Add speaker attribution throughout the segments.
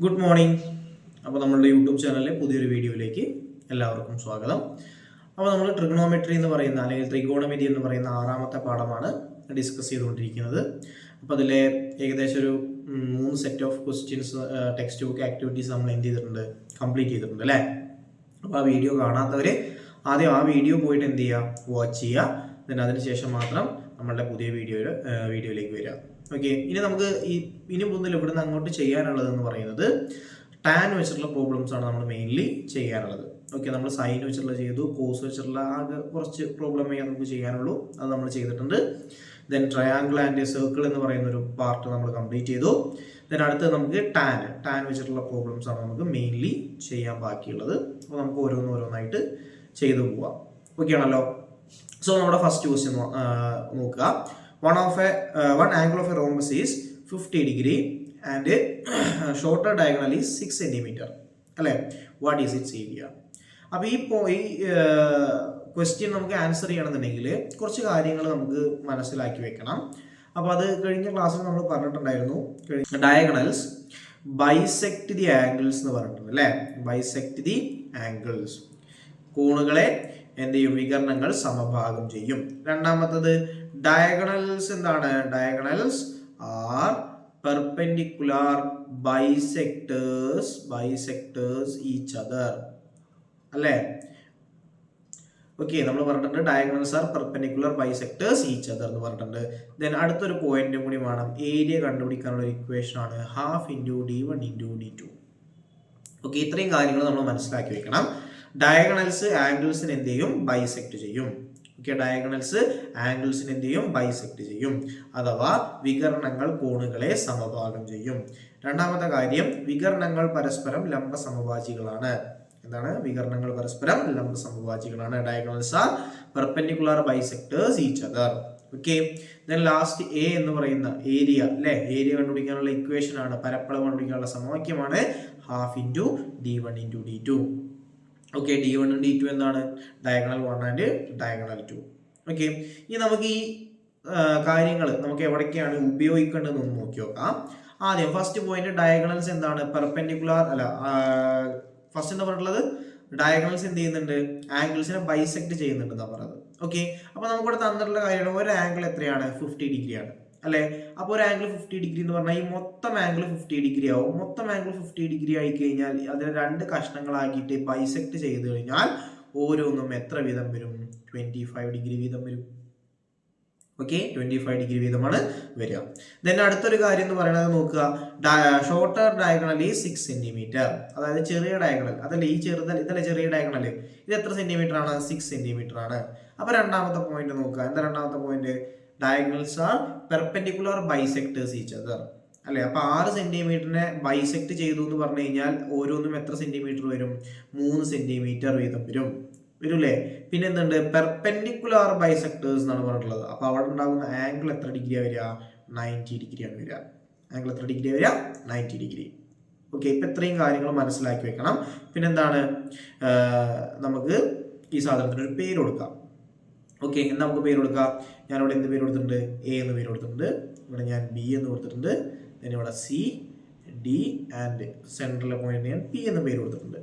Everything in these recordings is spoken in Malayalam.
Speaker 1: Good morning. അപ്പോൾ നമ്മളുടെ യൂട്യൂബ് ചാനലിലെ പുതിയൊരു വീഡിയോയിലേക്ക് എല്ലാവർക്കും സ്വാഗതം. അപ്പോൾ നമ്മൾ ട്രിഗണോമെട്രി എന്ന് പറയുന്ന അല്ലെങ്കിൽ ത്രികോണമിതി എന്ന് പറയുന്ന ആറാമത്തെ പാഠമാണ് ഡിസ്കസ് ചെയ്തുകൊണ്ടിരിക്കുന്നത്. അപ്പോൾ അതിലെ ഏകദേശം ഒരു 3 set of questions text book activities നമ്മൾ എന്ത് ചെയ്തിട്ടുണ്ട്, കംപ്ലീറ്റ് ചെയ്തിട്ടുണ്ട് അല്ലേ. അപ്പോൾ ആ വീഡിയോ കാണാത്തവർ ആദ്യം ആ വീഡിയോ പോയിട്ട് എന്ത് ചെയ്യുക, വാച്ച് ചെയ്യുക. then അതിനുശേഷം മാത്രം നമ്മളുടെ പുതിയ വീഡിയോയിലേക്ക് വരിക. ഓക്കെ, ഇനി നമുക്ക് ഇനി മുതൽ ഇവിടുന്ന് അങ്ങോട്ട് ചെയ്യാനുള്ളതെന്ന് പറയുന്നത് ടാൻ വെച്ചിട്ടുള്ള പ്രോബ്ലംസ് ആണ് നമ്മൾ മെയിൻലി ചെയ്യാനുള്ളത്. ഓക്കെ, നമ്മൾ സൈൻ വെച്ചിട്ടുള്ള ചെയ്തു, കോസ് വെച്ചിട്ടുള്ള ആകെ കുറച്ച് പ്രോബ്ലമേ നമുക്ക് ചെയ്യാനുള്ളൂ, അത് നമ്മൾ ചെയ്തിട്ടുണ്ട്. ദെൻ ട്രയാങ്കിൾ ആൻഡ് സർക്കിൾ എന്ന് പറയുന്ന ഒരു പാർട്ട് നമ്മൾ കംപ്ലീറ്റ് ചെയ്തു. ദെൻ അടുത്ത് നമുക്ക് ടാൻ വെച്ചിട്ടുള്ള പ്രോബ്ലംസ് ആണ് നമുക്ക് മെയിൻലി ചെയ്യാൻ ബാക്കിയുള്ളത്. അപ്പോൾ നമുക്ക് ഓരോന്നായിട്ട് ചെയ്തു പോവാം. ഓക്കെ ആണല്ലോ. സോ നമ്മുടെ ഫസ്റ്റ് ക്വസ്റ്റ്യൻ നോക്കുക. one angle of a rhombus is 50 degree and shorter diagonal is 6 centimeter. അല്ലേ, വാട്ട് ഈസ് ഇറ്റ്സ് ഏരിയ? അപ്പോൾ ഈ ക്വസ്റ്റ്യൻ നമുക്ക് ആൻസർ ചെയ്യണമെന്നുണ്ടെങ്കിൽ കുറച്ച് കാര്യങ്ങൾ നമുക്ക് മനസ്സിലാക്കി വെക്കണം. അപ്പോൾ അത് കഴിഞ്ഞ ക്ലാസ്സിൽ നമ്മൾ പറഞ്ഞിട്ടുണ്ടായിരുന്നു, ഡയഗണൽസ് ബൈസെക്ട് ദി ആംഗിൾസ് എന്ന് പറഞ്ഞിട്ടുണ്ട് അല്ലേ. ബൈസെക്ട് ദി ആംഗിൾസ്, കോണുകളെ എന്ത് ചെയ്യും, വികരണങ്ങൾ സമഭാഗം ചെയ്യും. രണ്ടാമത്തത് ഡയഗണൽസ് എന്താണ്, diagonals are perpendicular bisectors each other അല്ലേ. ഓക്കെ, നമ്മൾ പറഞ്ഞിട്ടുണ്ട് diagonals are perpendicular bisectors each other എന്ന് പറഞ്ഞിട്ടുണ്ട്. ദെൻ അടുത്തൊരു പോയിന്റും കൂടി വേണം, ഏരിയ കണ്ടുപിടിക്കാനുള്ള ഇക്വേഷൻ ആണ് ½ × d1 × d2. ഓക്കെ, ഇത്രയും കാര്യങ്ങൾ നമ്മൾ മനസ്സിലാക്കി വെക്കണം. ഡയഗണൽസ് ആംഗിൾസിന് എന്ത് ചെയ്യും, ബൈസെക്ട് ചെയ്യും. ഓക്കെ, ഡയഗണൽസ് ആംഗിൾസിന് എന്ത് ചെയ്യും, ബൈസെക്ട് ചെയ്യും, അഥവാ വികരണങ്ങൾ കോണുകളെ സമഭാഗം ചെയ്യും. രണ്ടാമത്തെ കാര്യം, വികരണങ്ങൾ പരസ്പരം ലംബ സമഭാജികളാണ്. എന്താണ്, വികരണങ്ങൾ പരസ്പരം ലംബ സമഭാജികളാണ്. Diagonals are perpendicular bisectors each other. Okay, then last A എന്ന് പറയുന്ന ഏരിയ അല്ലെ, ഏരിയ കണ്ടുപിടിക്കാനുള്ള ഇക്വേഷൻ ആണ്, പരപ്പളവ് കണ്ടുപിടിക്കാനുള്ള സമവാക്യമാണ് ½ × d1 × d2. ഓക്കെ, d1 ഉം d2 എന്താണ്, ഡയഗണൽ 1 ആൻഡ് ഡയഗണൽ 2. ഓക്കെ, ഇനി നമുക്ക് ഈ കാര്യങ്ങൾ നമുക്ക് എവിടേക്കാണ് ഉപയോഗിക്കേണ്ടതെന്ന് നോക്കി നോക്കാം. ആദ്യം ഫസ്റ്റ് പോയിന്റ്, ഡയഗണൽസ് എന്താണ്, പെർപെൻഡിക്കുലർ അല്ല, ഫസ്റ്റ് എന്താ പറഞ്ഞിട്ടുള്ളത്, ഡയഗണൽസ് എന്ത് ചെയ്യുന്നുണ്ട്, ആംഗിൾസിനെ ബൈസെക്ട് ചെയ്യുന്നുണ്ടെന്നാണ് പറഞ്ഞത്. ഓക്കെ, അപ്പോൾ നമുക്കിവിടെ തന്നിട്ടുള്ള കാര്യമാണ്, ഒരു ആംഗിൾ എത്രയാണ്, 50 ഡിഗ്രി ആണ് അല്ലെ. അപ്പോൾ ഒരു ആംഗിൾ 50 ഡിഗ്രി എന്ന് പറഞ്ഞാൽ ഈ മൊത്തം ആംഗിൾ 50 ഡിഗ്രി ആവും. മൊത്തം ആംഗിൾ 50 ഡിഗ്രി ആയി കഴിഞ്ഞാൽ അതിനെ 2 കഷ്ണങ്ങളാക്കിയിട്ട് ബൈസെക്ട് ചെയ്ത് കഴിഞ്ഞാൽ ഓരോന്നും എത്ര വീതം വരും, 25 ഡിഗ്രി വീതം വരും. ഓക്കെ, 25 ഡിഗ്രി വീതമാണ് വരിക. ദെൻ അടുത്തൊരു കാര്യം എന്ന് പറയുന്നത് നോക്കുക, ഷോർട്ടർ ഡയഗണൽ ഈ 6 സെന്റിമീറ്റർ, അതായത് ചെറിയ ഡയഗണൽ അതല്ലേ, ഈ ഇതല്ലേ ചെറിയ ഡയഗണൽ, ഇത് എത്ര സെന്റിമീറ്റർ ആണ്, 6 സെന്റിമീറ്റർ ആണ്. അപ്പൊ രണ്ടാമത്തെ പോയിന്റ് നോക്കുക, എന്താ രണ്ടാമത്തെ point, diagonals are perpendicular bisectors each other അല്ലെ. അപ്പൊ 6 സെന്റിമീറ്ററിനെ ബൈസെക്ട് ചെയ്തു എന്ന് പറഞ്ഞു കഴിഞ്ഞാൽ ഓരോന്നും എത്ര സെന്റിമീറ്റർ വരും, 3 സെന്റിമീറ്റർ വീതം വരൂല്ലേ. പിന്നെ എന്തുണ്ട്, പെർപെൻഡിക്കുലർ ബൈസെക്ടേഴ്സ് എന്നാണ് പറഞ്ഞിട്ടുള്ളത്. അപ്പൊ അവിടെ ഉണ്ടാകുന്ന ആംഗിൾ എത്ര ഡിഗ്രിയാ വരിക, 90 ഡിഗ്രിയാണ് വരിക. ആംഗിൾ എത്ര ഡിഗ്രി വരിക, 90 ഡിഗ്രി. ഓക്കെ, ഇപ്പൊ ഇത്രയും കാര്യങ്ങൾ മനസ്സിലാക്കി വെക്കണം. പിന്നെന്താണ്, നമുക്ക് ഈ സാധനത്തിന് ഒരു പേര് കൊടുക്കാം. ഓക്കെ, എന്താ നമുക്ക് പേര് കൊടുക്കാം, ഞാനിവിടെ എന്ത് പേര് കൊടുത്തിട്ടുണ്ട്, എ എന്ന് പേര് കൊടുത്തിട്ടുണ്ട്, ഇവിടെ ഞാൻ ബി എന്ന് കൊടുത്തിട്ടുണ്ട്, ഇവിടെ C D and central point ഞാൻ പി എന്ന് പേര് കൊടുത്തിട്ടുണ്ട്.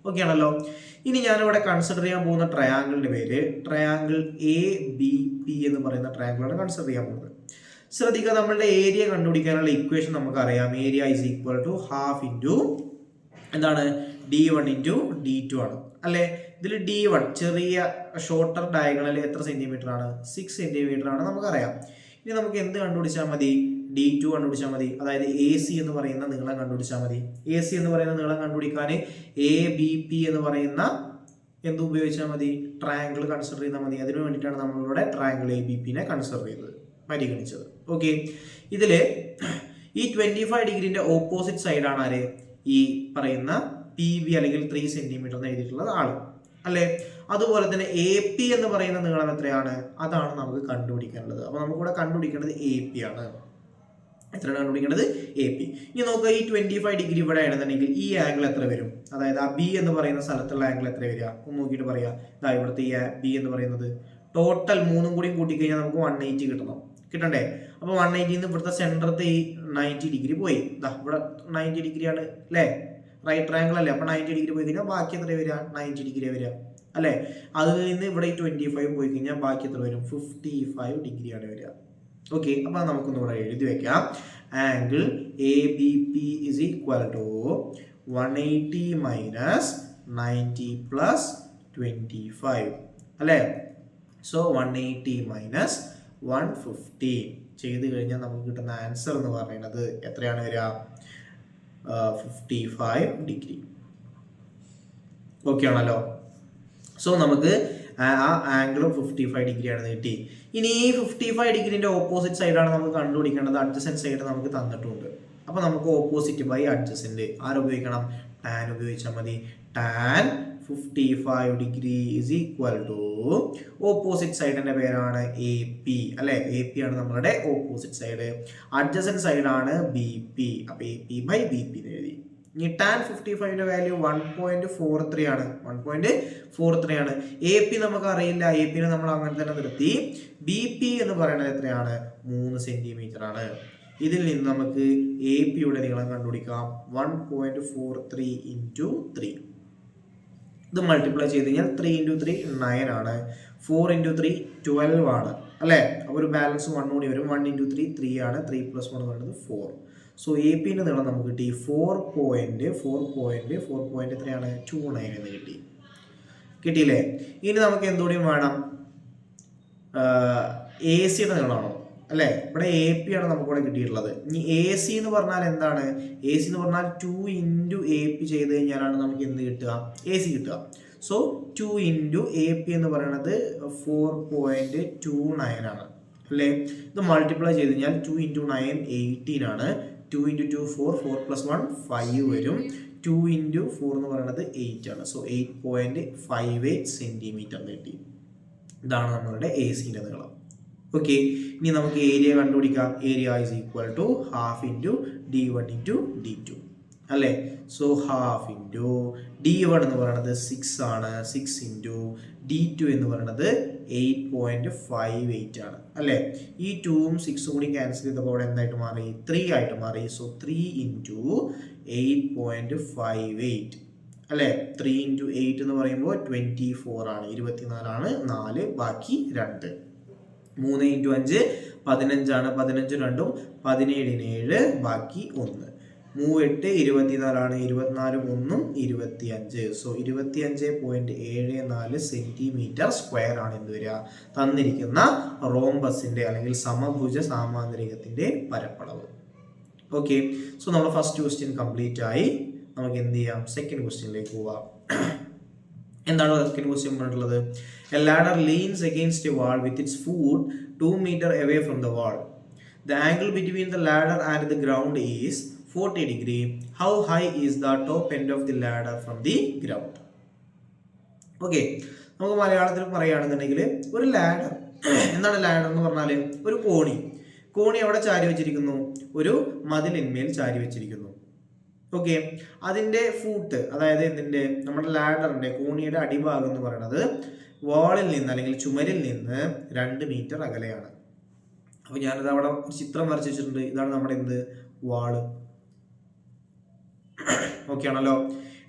Speaker 1: ഓക്കെ ആണല്ലോ. ഇനി ഞാനിവിടെ കൺസിഡർ ചെയ്യാൻ പോകുന്ന ട്രയാങ്കിളിന്റെ പേര് ട്രയാങ്കിൾ ABP എന്ന് പറയുന്ന ട്രയാങ്കിളാണ് കൺസിഡർ ചെയ്യാൻ പോകുന്നത്. ശ്രദ്ധിക്കുക, നമ്മളുടെ ഏരിയ കണ്ടുപിടിക്കാനുള്ള ഇക്വേഷൻ നമുക്കറിയാം, ഏരിയ ഈസ് ഈക്വൽ ടു ½ എന്താണ്, d1 × d2 ആണ് അല്ലെ. ഇതിൽ d1 ചെറിയ ഷോർട്ടർ ഡയഗണൽ എത്ര സെന്റിമീറ്റർ ആണ്, 6 സെന്റിമീറ്റർ ആണ് നമുക്കറിയാം. ഇനി നമുക്ക് എന്ത് കണ്ടുപിടിച്ചാൽ മതി, d2 കണ്ടുപിടിച്ചാൽ മതി, അതായത് AC എന്ന് പറയുന്ന നീളം കണ്ടുപിടിച്ചാൽ മതി. AC എന്ന് പറയുന്ന നീളം കണ്ടുപിടിക്കാൻ ABP എന്ന് പറയുന്ന എന്ത് ഉപയോഗിച്ചാൽ മതി, ട്രയാങ്കിൾ കൺസിഡർ ചെയ്താൽ മതി. അതിനു വേണ്ടിയിട്ടാണ് നമ്മളിവിടെ ട്രയാങ്കിൾ ABPനെ കൺസിഡർ ചെയ്തത്, പരിഗണിച്ചത്. ഓക്കെ, ഇതില് ഈ 25 ഡിഗ്രിന്റെ ഓപ്പോസിറ്റ് സൈഡാണ് ആര്, ഈ പറയുന്ന PB അല്ലെങ്കിൽ 3 സെന്റിമീറ്റർ എന്ന് എഴുതിയിട്ടുള്ളത് ആള് അല്ലെ. അതുപോലെ തന്നെ AP എന്ന് പറയുന്ന നീളം എത്രയാണ്, അതാണ് നമുക്ക് കണ്ടുപിടിക്കേണ്ടത്. അപ്പൊ നമുക്കിവിടെ കണ്ടുപിടിക്കേണ്ടത് AP ആണ്. എത്രയാണ് കണ്ടുപിടിക്കേണ്ടത്, AP. ഇനി നോക്കുക, ഈ 25 ഡിഗ്രി ഇവിടെ ആണെന്നുണ്ടെങ്കിൽ ഈ ആംഗിൾ എത്ര വരും, അതായത് ആ B എന്ന് പറയുന്ന സ്ഥലത്തുള്ള ആംഗിൾ എത്ര വരിക, ഒന്ന് നോക്കിയിട്ട് പറയാം. ഇതാ ഇവിടുത്തെ ഈ B എന്ന് പറയുന്നത് ടോട്ടൽ 3 കൂടി കൂട്ടിക്കഴിഞ്ഞാൽ നമുക്ക് 180 കിട്ടണം, കിട്ടണ്ടേ. അപ്പോൾ 180 ഇവിടുത്തെ സെൻറ്ററത്തെ ഈ 90 ഡിഗ്രി പോയി. ഇവിടെ 90 ഡിഗ്രിയാണ് അല്ലേ, റൈറ്റ് ട്രയാങ്കിൾ അല്ലേ. അപ്പോൾ 90 ഡിഗ്രി പോയി കഴിഞ്ഞാൽ ബാക്കി എത്ര വരിക, 90 ഡിഗ്രി വരിക അല്ലേ. അതിൽ നിന്ന് ഇവിടെ ഈ 25 പോയി കഴിഞ്ഞാൽ ബാക്കി എത്ര വരും, 55 ഡിഗ്രിയാണ് വരിക. ഓക്കെ, അപ്പോൾ നമുക്കൊന്ന് ഇവിടെ എഴുതി വെക്കാം. Angle A B P is equal to 180 minus 90 plus 25 അല്ലേ. സോ 180 മൈനസ് 150 ചെയ്ത് കഴിഞ്ഞാൽ നമുക്ക് കിട്ടുന്ന ആൻസർ എന്ന് പറയുന്നത് എത്രയാണ് വരിക, 55 ഡിഗ്രി. ഓക്കെ ആണല്ലോ. സോ നമുക്ക് ആ ആംഗിളും 55 ഡിഗ്രി ആണെന്ന് കിട്ടി. ഇനി ഈ 55 ഡിഗ്രിന്റെ ഓപ്പോസിറ്റ് സൈഡാണ് നമുക്ക് കണ്ടുപിടിക്കേണ്ടത്. അഡ്ജസൻറ്റ് സൈഡ് നമുക്ക് തന്നിട്ടുണ്ട്. അപ്പോൾ നമുക്ക് ഓപ്പോസിറ്റ് ബൈ അഡ്ജസൻറ്റ് ആരുപയോഗിക്കണം, ടാൻ ഉപയോഗിച്ചാൽ മതി. Tan 55 degree is equal to opposite സൈഡിന്റെ പേരാണ് എ പി അല്ലെ. എ പി ആണ് നമ്മളുടെ ഓപ്പോസിറ്റ് സൈഡ്. അഡ്ജസൻറ്റ് സൈഡാണ് ബി പി. അപ്പോൾ A P by B P എഴുതി. ഇനി ടാൻ 55ന്റെ വാല്യൂ 1.43 ആണ്. 1.43 ആണ്. എ പി നമുക്ക് അറിയില്ല, എ പിനെ നമ്മൾ അങ്ങനെ തന്നെ നിർത്തി. ബി പി എന്ന് പറയുന്നത് എത്രയാണ്, 3 സെന്റിമീറ്റർ ആണ്. ഇതിൽ നിന്ന് നമുക്ക് എ പിയുടെ നീളം കണ്ടുപിടിക്കാം. 1.43 × 3. ഇത് മൾട്ടിപ്ലൈ ചെയ്ത് കഴിഞ്ഞാൽ 3 × 3 9 ആണ്. 4 × 3 12 ആണ് അല്ലേ. അപ്പോൾ ഒരു ബാലൻസ് 1 കൂടി വരും. 1 × 3 3 ആണ്. 3 + 1 എന്ന് പറയുന്നത് 4. സോ എ പിന്റെ നീളം നമുക്ക് കിട്ടി 4.4 എത്രയാണ്, 29 എന്ന് കിട്ടിയില്ലേ. ഇനി നമുക്ക് എന്തുകൂടിയും വേണം, എ സിയുടെ നീളമാണോ അല്ലേ. ഇവിടെ എ പി ആണ് നമുക്കിവിടെ കിട്ടിയിട്ടുള്ളത്. ഇനി എ സി എന്ന് പറഞ്ഞാൽ എന്താണ്, എ സി എന്ന് പറഞ്ഞാൽ 2 × എ പി ചെയ്ത് കഴിഞ്ഞാലാണ് നമുക്ക് എന്ത് കിട്ടുക, എ സി കിട്ടുക. സോ 2 × എ പി എന്ന് പറയുന്നത് 4.29 ആണ് അല്ലേ. ഇത് മൾട്ടിപ്ലൈ ചെയ്ത് കഴിഞ്ഞാൽ 2 × 9 18 ആണ്. 2 × 2 4, 4 + 1 5 വരും. 2 × 4 എന്ന് പറയുന്നത് 8 ആണ്. സോ 8.58 സെന്റിമീറ്റർ കിട്ടി. ഇതാണ് നമ്മളുടെ എ സിന്റെ നീളം. ഓക്കെ, ഇനി നമുക്ക് ഏരിയ കണ്ടുപിടിക്കാം. Area is equal to half into d1 × d2 അല്ലേ. സോ ഹാഫ് ഇൻറ്റു d1 എന്ന് പറയുന്നത് 6 ആണ്. 6 × d2 എന്ന് പറയുന്നത് 8.58 ആണ് അല്ലേ. ഈ 2ഉം 6ഉം കൂടി ക്യാൻസൽ ചെയ്തപ്പോൾ അവിടെ എന്തായിട്ട് മാറി, 3 ആയിട്ട് മാറി. സോ 3 × 8.58 അല്ലേ. 3 × 8 എന്ന് പറയുമ്പോൾ 24 ആണ്, 24 ആണ്. 4 ബാക്കി 2. 3 × 5 15 ആണ്. 15 2 17 7 ബാക്കി 1. 3 8 24 ആണ്. 24 1 25. സോ 25.74 സെന്റിമീറ്റർ സ്ക്വയർ ആണ് എന്ത് വരിക, തന്നിരിക്കുന്ന റോംബസിന്റെ അല്ലെങ്കിൽ സമഭുജ സാമാന്തരികത്തിന്റെ പരപ്പളവ്. ഓക്കെ, സോ നമ്മുടെ ഫസ്റ്റ് ക്വസ്റ്റ്യൻ കംപ്ലീറ്റ് ആയി. നമുക്ക് എന്ത് ചെയ്യാം, സെക്കൻഡ് ക്വസ്റ്റ്യനിലേക്ക് പോവാം. എന്താണ് സെക്കൻഡ് ക്വസ്റ്റ്യൻ പറഞ്ഞിട്ടുള്ളത്, A ladder leans against A wall with its foot 2 meter away from the wall. The angle between the ladder and the ground is 40 degree. How high is the top end of the ladder from the ground? Okay, നമുക്ക് മലയാളത്തിൽ പറയുകയാണെന്നുണ്ടെങ്കിൽ ഒരു ലാഡർ, എന്താണ് ലാഡർ എന്ന് പറഞ്ഞാൽ ഒരു കോണി എവിടെ ചാരി വെച്ചിരിക്കുന്നു, ഒരു മതിലിന്മേൽ ചാരി വെച്ചിരിക്കുന്നു. ഓക്കെ, അതിൻ്റെ ഫൂട്ട്, അതായത് ഇതിൻ്റെ നമ്മുടെ ലാഡറിൻ്റെ കോണിയുടെ അടിഭാഗം എന്ന് പറയുന്നത് വാളിൽ നിന്ന് അല്ലെങ്കിൽ ചുമരിൽ നിന്ന് 2 മീറ്റർ അകലെയാണ്. അപ്പോൾ ഞാനിത് അവിടെ ഒരു ചിത്രം വരച്ച് വെച്ചിട്ടുണ്ട്. ഇതാണ് നമ്മുടെ എന്ത്, വാള്. ഓക്കെ ആണല്ലോ.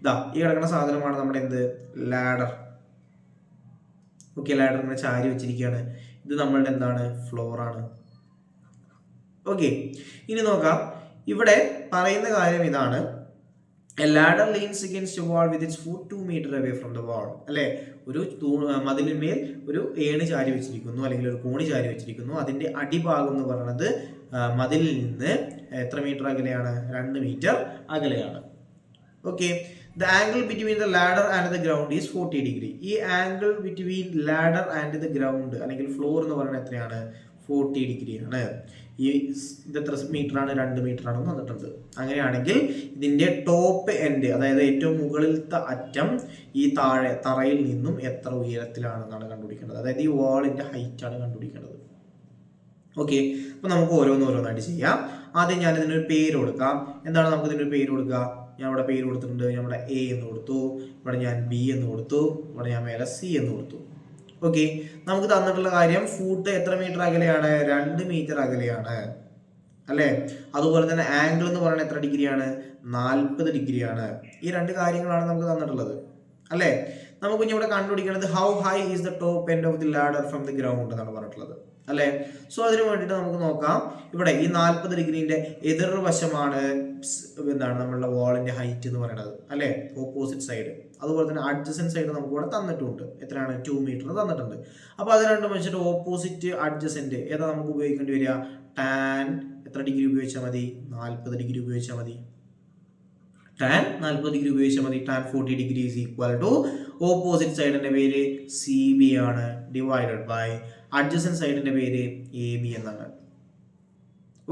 Speaker 1: ഇതാ ഈ കിടക്കുന്ന സാധനമാണ് നമ്മുടെ എന്ത്, ലാഡർ. ഓക്കെ, ലാഡർ ഇങ്ങനെ ചാരി വെച്ചിരിക്കുകയാണ്. ഇത് നമ്മളുടെ എന്താണ്, ഫ്ലോറാണ്. ഓക്കെ, ഇനി നോക്കാം. ഇവിടെ പറയുന്ന കാര്യം ഇതാണ്, a ladder leans against a wall with its foot 2 meter away from the wall അല്ലേ. ഒരു മതിലിന്മേൽ ഒരു ഏണി ചാരി വെച്ചിരിക്കുന്നു അല്ലെങ്കിൽ ഒരു കോണി ചാരി വെച്ചിരിക്കുന്നു. അതിന്റെ അടിഭാഗം എന്ന് പറയുന്നത് മതിലിൽ നിന്ന് എത്ര മീറ്റർ അകലെയാണ്, 2 മീറ്റർ അകലെയാണ്. Okay, the angle between the ladder and the ground is 40 degree. ഈ angle between ladder and the ground അല്ലെങ്കിൽ ഫ്ലോർ എന്ന് പറയുന്നത് എത്രയാണ്, 40 ഡിഗ്രി ആണ്. ഈ ഇത് എത്ര മീറ്റർ ആണ്, 2 മീറ്റർ ആണെന്ന് തന്നിട്ടുണ്ട്. അങ്ങനെയാണെങ്കിൽ ഇതിന്റെ ടോപ്പ് എൻഡ്, അതായത് ഏറ്റവും മുകളിലത്തെ അറ്റം ഈ തറയിൽ നിന്നും എത്ര ഉയരത്തിലാണെന്നാണ് കണ്ടുപിടിക്കേണ്ടത്. അതായത് ഈ വാളിന്റെ ഹൈറ്റ് ആണ് കണ്ടുപിടിക്കേണ്ടത്. ഓക്കെ, അപ്പൊ നമുക്ക് ഓരോന്നായിട്ട് ചെയ്യാം. ആദ്യം ഞാൻ ഇതിനൊരു പേര് കൊടുക്കാം. എന്താണ് നമുക്ക് ഇതിനൊരു പേര് കൊടുക്കുക, ഞാൻ ഇവിടെ പേര് കൊടുത്തിട്ടുണ്ട്. ഞാൻ ഇവിടെ എ എന്ന് കൊടുത്തു, ഇവിടെ ഞാൻ ബി എന്ന് കൊടുത്തു, ഇവിടെ ഞാൻ മേലെ സി എന്ന് കൊടുത്തു. ഓക്കെ, നമുക്ക് തന്നിട്ടുള്ള കാര്യം ഫൂട്ട് എത്ര മീറ്റർ അകലെയാണ്? 2 മീറ്റർ അകലെയാണ് അല്ലേ. അതുപോലെ തന്നെ ആംഗിൾ എന്ന് പറയുന്നത് എത്ര ഡിഗ്രിയാണ്? 40 ഡിഗ്രിയാണ്. ഈ രണ്ട് കാര്യങ്ങളാണ് നമുക്ക് തന്നിട്ടുള്ളത് അല്ലേ. നമുക്ക് ഇനി ഇവിടെ കണ്ടുപിടിക്കേണ്ടത് how high is the top end of the ladder from the ground എന്നാണ് പറഞ്ഞിട്ടുള്ളത് അല്ലേ. സോ അതിന് വേണ്ടിയിട്ട് നമുക്ക് നോക്കാം. ഇവിടെ ഈ 40 ഡിഗ്രീന്റെ എതിർവശമാണ് എന്താണ് നമ്മളുടെ വാളിന്റെ ഹൈറ്റ് എന്ന് പറയുന്നത് അല്ലേ, ഓപ്പോസിറ്റ് സൈഡ്. അതുപോലെ തന്നെ അഡ്ജസന്റ് സൈഡ് നമുക്ക് ഇവിടെ തന്നിട്ടുണ്ട്. എത്രയാണ്? 2 മീറ്റർ തന്നിട്ടുണ്ട്. അപ്പോൾ അത് രണ്ടും വെച്ചിട്ട് ഓപ്പോസിറ്റ് അഡ്ജസന്റ് ഏതാ നമുക്ക് ഉപയോഗിക്കേണ്ടി വരിക? ടാൻ എത്ര ഡിഗ്രി ഉപയോഗിച്ചാൽ മതി? 40 ഡിഗ്രി ഉപയോഗിച്ചാൽ മതി. ടാൻ 40 ഡിഗ്രി ഉപയോഗിച്ചാൽ മതി. Tan 40 degree is equal to opposite സൈഡിന്റെ പേര് CB ആണ്, ഡിവൈഡഡ് ബൈ അഡ്ജസന്റ് സൈഡിന്റെ പേര് AB എന്നാണ്.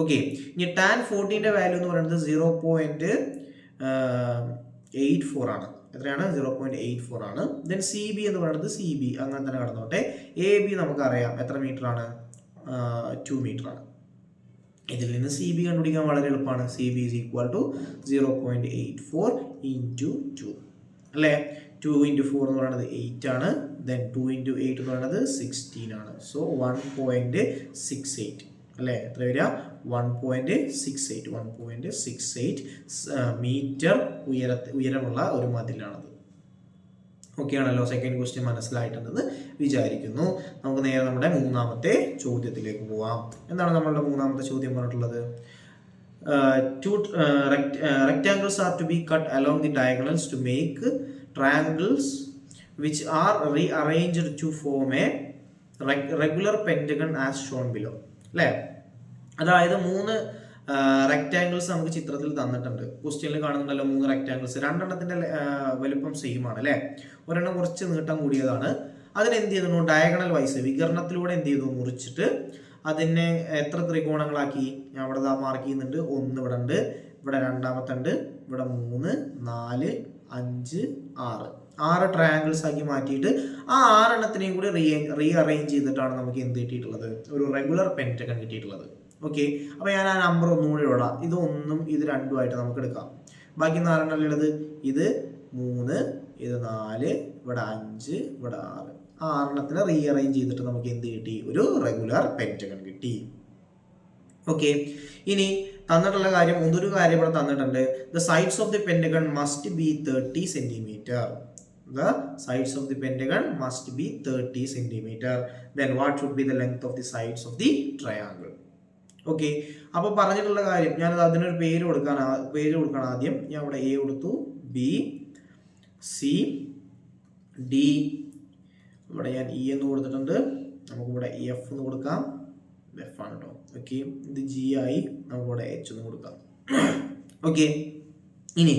Speaker 1: ഓക്കെ, ഇനി ടാൻ 40ന്റെ വാല്യൂ എന്ന് പറയുന്നത് 0.84 ആണ്. എത്രയാണ്? 0.84 ആണ്. ദെൻ CB എന്ന് പറയുന്നത് CB അങ്ങനെ തന്നെ കടന്നോട്ടെ. AB നമുക്കറിയാം എത്ര മീറ്റർ ആണ്? 2 മീറ്റർ ആണ്. ഇതിൽ നിന്ന് CB കണ്ടുപിടിക്കാൻ വളരെ എളുപ്പമാണ്. CB is equal to 0.84 into 2 അല്ലേ. 2 into 4 എന്ന് പറയുന്നത് 8 ആണ്. ദെൻ 2 into 8 എന്ന് പറയുന്നത് 16 ആണ്. സോ 1.68 അല്ലേ. എത്ര വരിക? 1.68 മീറ്റർ ഉയരമുള്ള ഒരു മതിലാണത്. ഓക്കെ ആണല്ലോ. സെക്കൻഡ് ക്വസ്റ്റ്യൻ മനസ്സിലായിട്ടുണ്ടെന്ന് വിചാരിക്കുന്നു. നമുക്ക് നേരെ നമ്മുടെ മൂന്നാമത്തെ ചോദ്യത്തിലേക്ക് പോവാം. എന്താണ് നമ്മളുടെ മൂന്നാമത്തെ ചോദ്യം പറഞ്ഞിട്ടുള്ളത്? Two rectangles are to be cut along the diagonals to make triangles which are rearranged to form a regular pentagon as shown below അല്ലേ. അതായത് 3 റെക്ടാങ്കിൾസ് നമുക്ക് ചിത്രത്തിൽ തന്നിട്ടുണ്ട്. ക്വസ്റ്റ്യനിൽ കാണുന്നുണ്ടല്ലോ 3 റെക്ടാങ്കിൾസ്. 2 എണ്ണത്തിന്റെ വലുപ്പം സെയിം ആണ് അല്ലേ. ഒരെണ്ണം കുറച്ച് നീട്ടം കൂടിയതാണ്. അതിനെന്ത് ചെയ്തു? ഡയഗണൽ വൈസ് വികരണത്തിലൂടെ എന്ത് ചെയ്തു? മുറിച്ചിട്ട് അതിനെ എത്ര ത്രികോണങ്ങളാക്കി? ഞാൻ ഇവിടെ മാർക്ക് ചെയ്യുന്നുണ്ട്. 1 ഇവിടെ ഉണ്ട്, ഇവിടെ രണ്ടാമത്തെ ഉണ്ട്, ഇവിടെ 3, 4, 5, 6 ട്രയാങ്കിൾസ് ആക്കി മാറ്റിയിട്ട് ആ 6 എണ്ണത്തിനെയും കൂടി റീഅറേഞ്ച് ചെയ്തിട്ടാണ് നമുക്ക് എന്ത് കിട്ടിയിട്ടുള്ളത്? ഒരു റെഗുലർ പെന്റഗൺ കിട്ടിയിട്ടുള്ളത്. ഓക്കെ, അപ്പോൾ ഞാൻ ആ നമ്പർ ഒന്നും കൂടി ഇടാം. ഇത് 1ഉം ഇത് 2ഉം ആയിട്ട് നമുക്ക് എടുക്കാം. ബാക്കി 4 എണ്ണം ഉള്ളത് ഇത് 3, ഇത് 4, ഇവിടെ 5, ഇവിടെ 6. ആ 6 എണ്ണത്തിനെ റീഅറേഞ്ച് ചെയ്തിട്ട് നമുക്ക് എന്ത് കിട്ടി? ഒരു റെഗുലർ പെന്റഗൺ കിട്ടി. ഓക്കെ, ഇനി തന്നിട്ടുള്ള കാര്യം ഒന്നൊരു കാര്യം ഇവിടെ തന്നിട്ടുണ്ട്. The sides of the pentagon must be 30 centimetre. The sides of the pentagon must be 30 centimeter. Then what should be the length of the sides of the triangle? Okay, അപ്പോൾ പറഞ്ഞിട്ടുള്ള കാര്യം ഞാൻ അതിനൊരു പേര് കൊടുക്കണം. ആദ്യം ഞാൻ ഇവിടെ A കൊടുത്തു, B, C, D, ഇവിടെ ഞാൻ E എന്ന് കൊടുത്തിട്ടുണ്ട്. നമുക്കിവിടെ F എന്ന് കൊടുക്കാം. F ആണ് കേട്ടോ. ഓക്കെ, ഇത് G ആയി. നമുക്കിവിടെ H എന്ന് കൊടുക്കാം. ഓക്കെ, ഇനി